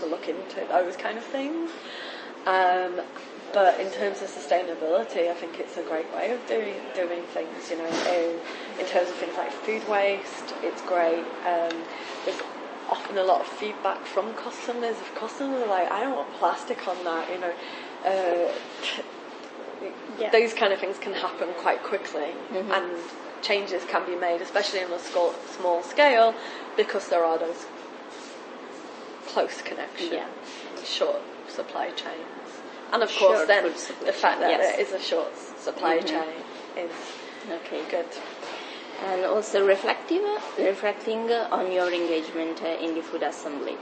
to look into those kind of things. But in terms of sustainability, I think it's a great way of doing things, you know, in terms of things like food waste, it's great. There's often a lot of feedback from customers. If customers are like, I don't want plastic on that, you know, those kind of things can happen quite quickly, and changes can be made, especially on a small scale, because there are those close connections, short supply chains. And of course then the fact that there is a short supply chain is good. And also reflecting on your engagement in the food assembly.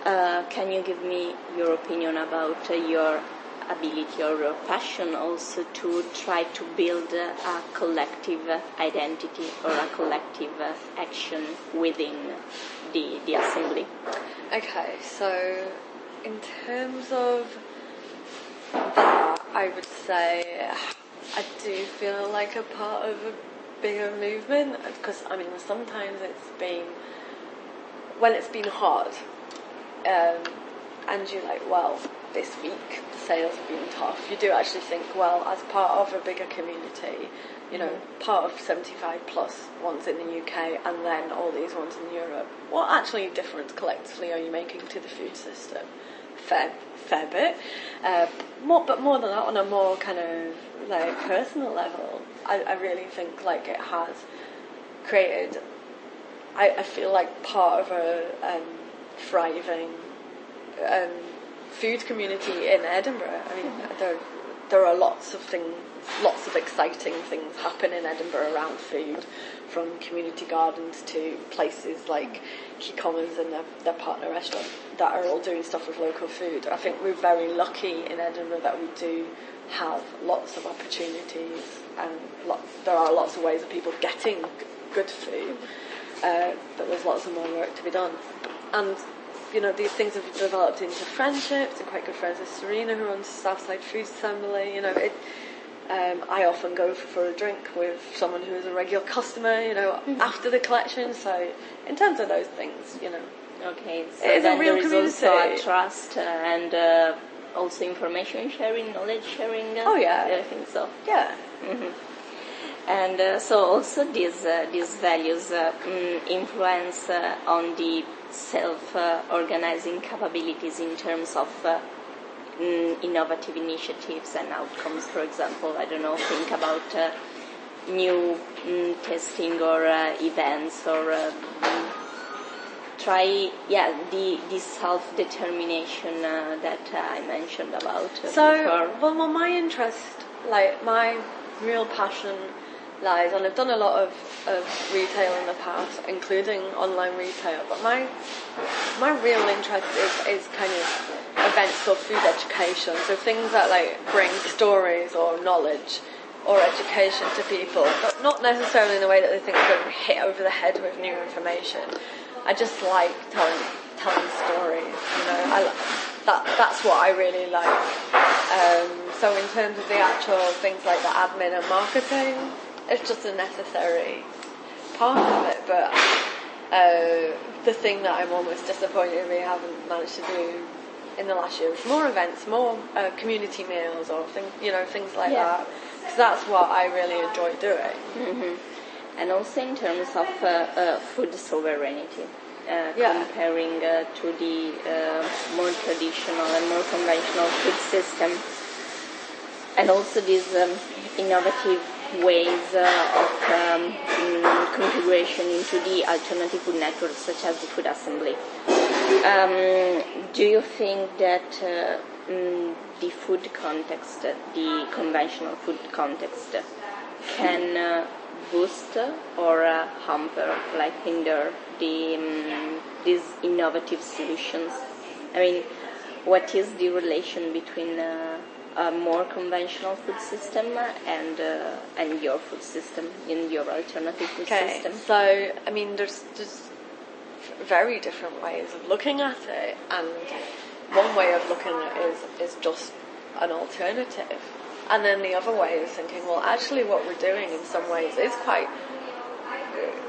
Can you give me your opinion about your ability or your passion also to try to build a collective identity or a collective action within the assembly? Okay, so in terms of that, I would say I do feel like a part of a bigger movement, because I mean sometimes when it's been hard, and you're like, well, this week the sales have been tough, you do actually think, well, as part of a bigger community, you know, part of 75 plus ones in the UK and then all these ones in Europe, what actually difference collectively are you making to the food system? Fair bit, but more than that, on a more kind of like personal level, I really think like it has created, I feel like part of a thriving food community in Edinburgh. I mean, there are lots of exciting things happen in Edinburgh around food, from community gardens to places like Key Commons and their partner restaurant that are all doing stuff with local food. I think we're very lucky in Edinburgh that we do have lots of opportunities, and there are lots of ways of people getting good food, but there's lots of more work to be done. And you know, these things have developed into friendships, and quite good friends with Serena, who runs Southside Food Assembly. You know, I often go for a drink with someone who is a regular customer, you know, after the collection. So in terms of those things, you know. Okay, so it is then a real there is community. also a trust and also information sharing, knowledge sharing. Oh yeah, I think so. Yeah. And so also these values influence on the self-organizing capabilities in terms of innovative initiatives and outcomes. For example, I don't know, think about new testing or events, or try the self-determination that I mentioned about before. Well, my interest, like my real passion, lies, and I've done a lot of retail in the past, including online retail, but my real interest is kind of events for food education, so things that like bring stories or knowledge or education to people, but not necessarily in the way that they think they're going to hit over the head with new information. I just like telling stories, you know. That's what I really like. So in terms of the actual things like the admin and marketing, it's just a necessary part of it, but the thing that I'm almost disappointed we haven't managed to do in the last year is more events, more community meals or things like that, because that's what I really enjoy doing. And also in terms of food sovereignty, comparing to the more traditional and more conventional food system, and also these innovative ways of configuration into the alternative food networks, such as the food assembly. Do you think that the food context, the conventional food context, can boost or hamper, like hinder these innovative solutions? I mean, what is the relation between a more conventional food system and your food system, in your alternative food system? So, I mean, there's very different ways of looking at it, and one way of looking at it is just an alternative, and then the other way is thinking, well, actually what we're doing in some ways is quite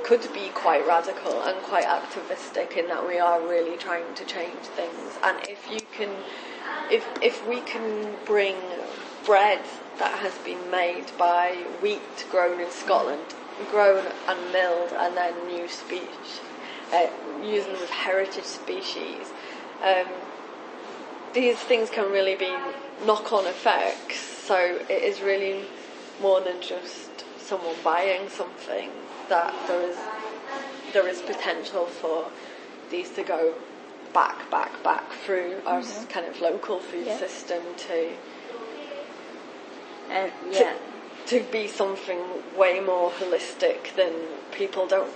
could be quite radical and quite activistic in that we are really trying to change things. And if we can bring bread that has been made by wheat grown in Scotland, grown and milled, and then new species, using with heritage species, these things can really be knock-on effects. So it is really more than just someone buying something, that there is potential for these to go back through our kind of local food system to be something way more holistic than people don't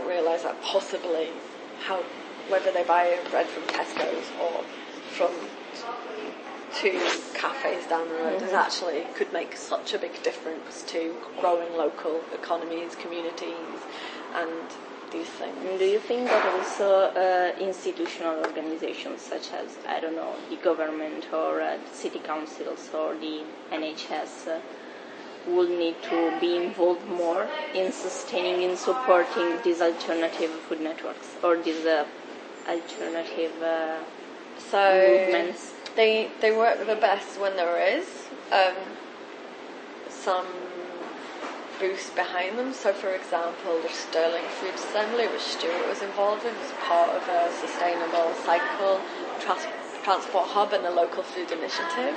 realise that possibly whether they buy bread from Tesco's or from 2 cafes down the road is actually could make such a big difference to growing local economies, communities, and these things. Do you think that also institutional organizations such as, I don't know, the government or city councils or the NHS will need to be involved more in sustaining, in supporting these alternative food networks or these alternative movements? They work the best when there is some boost behind them. So, for example, the Stirling Food Assembly, which Stuart was involved in, was part of a sustainable cycle transport hub and a local food initiative.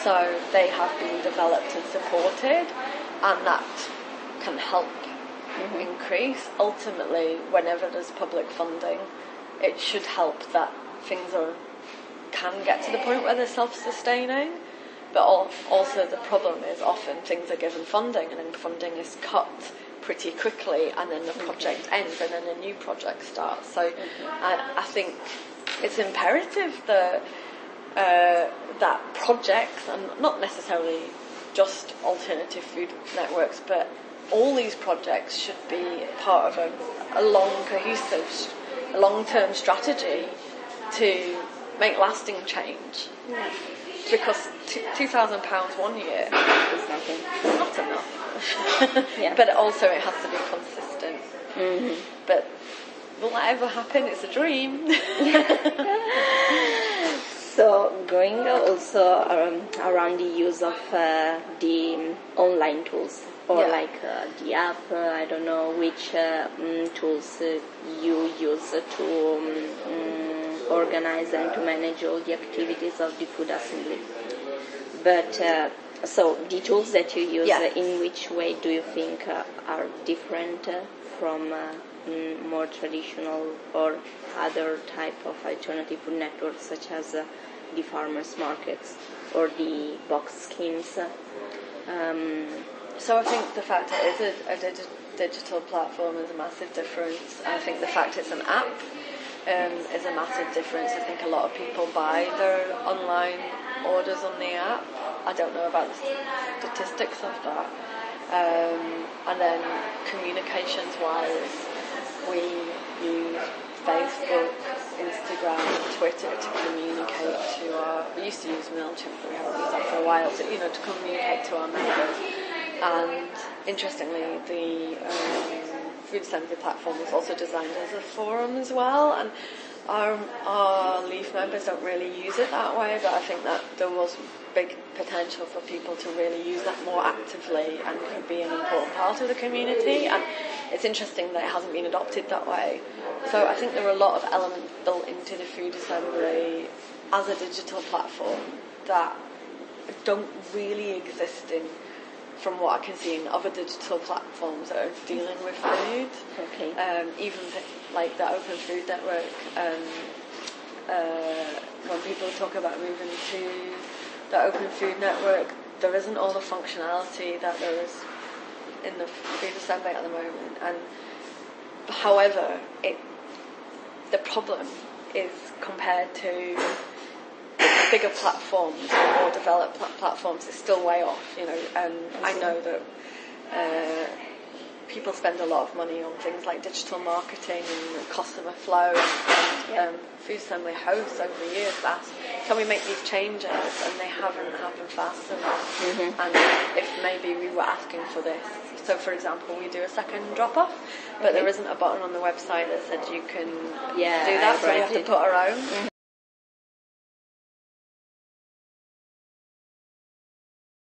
So they have been developed and supported, and that can help increase. Ultimately, whenever there's public funding, it should help that things can get to the point where they're self-sustaining. But also the problem is often things are given funding and then funding is cut pretty quickly, and then the project ends and then a new project starts. So I think it's imperative that that projects, and not necessarily just alternative food networks, but all these projects should be part of a long, cohesive, long-term strategy to make lasting change. Yeah. Because £2,000 one year is nothing. It's not enough. Yeah. But also it has to be consistent. But will that ever happen? It's a dream. So going also around the use of the online tools or like the app, I don't know which tools you use to organize and to manage all the activities of the food assembly. But so the tools that you use, in which way do you think are different from more traditional or other type of alternative food networks, such as the farmers markets or the box schemes? So I think the fact it is a digital platform is a massive difference. I think the fact it's an app is a massive difference. I think a lot of people buy their online orders on the app. I don't know about the statistics of that. And then communications-wise, we use Facebook, Instagram, Twitter to communicate to our... We used to use MailChimp, but we haven't used that for a while, to communicate to our members. And interestingly, the Food Assembly platform was also designed as a forum as well, and our Leaf members don't really use it that way, but I think that there was big potential for people to really use that more actively and could be an important part of the community. And it's interesting that it hasn't been adopted that way. So I think there are a lot of elements built into the Food Assembly as a digital platform that don't really exist from what I can see in other digital platforms that are dealing with food. Okay. Even like the Open Food Network, when people talk about moving to the Open Food Network, there isn't all the functionality that there is in the Food Assembly at the moment. And however, the problem is compared to bigger platforms, more developed platforms, it's still way off, and I know that people spend a lot of money on things like digital marketing and customer flow, and Food Assembly hosts over the years can we make these changes? And they haven't happened fast enough. And if maybe we were asking for this, so for example, we do a second drop-off, but there isn't a button on the website that said you can do that, so we have to put our own.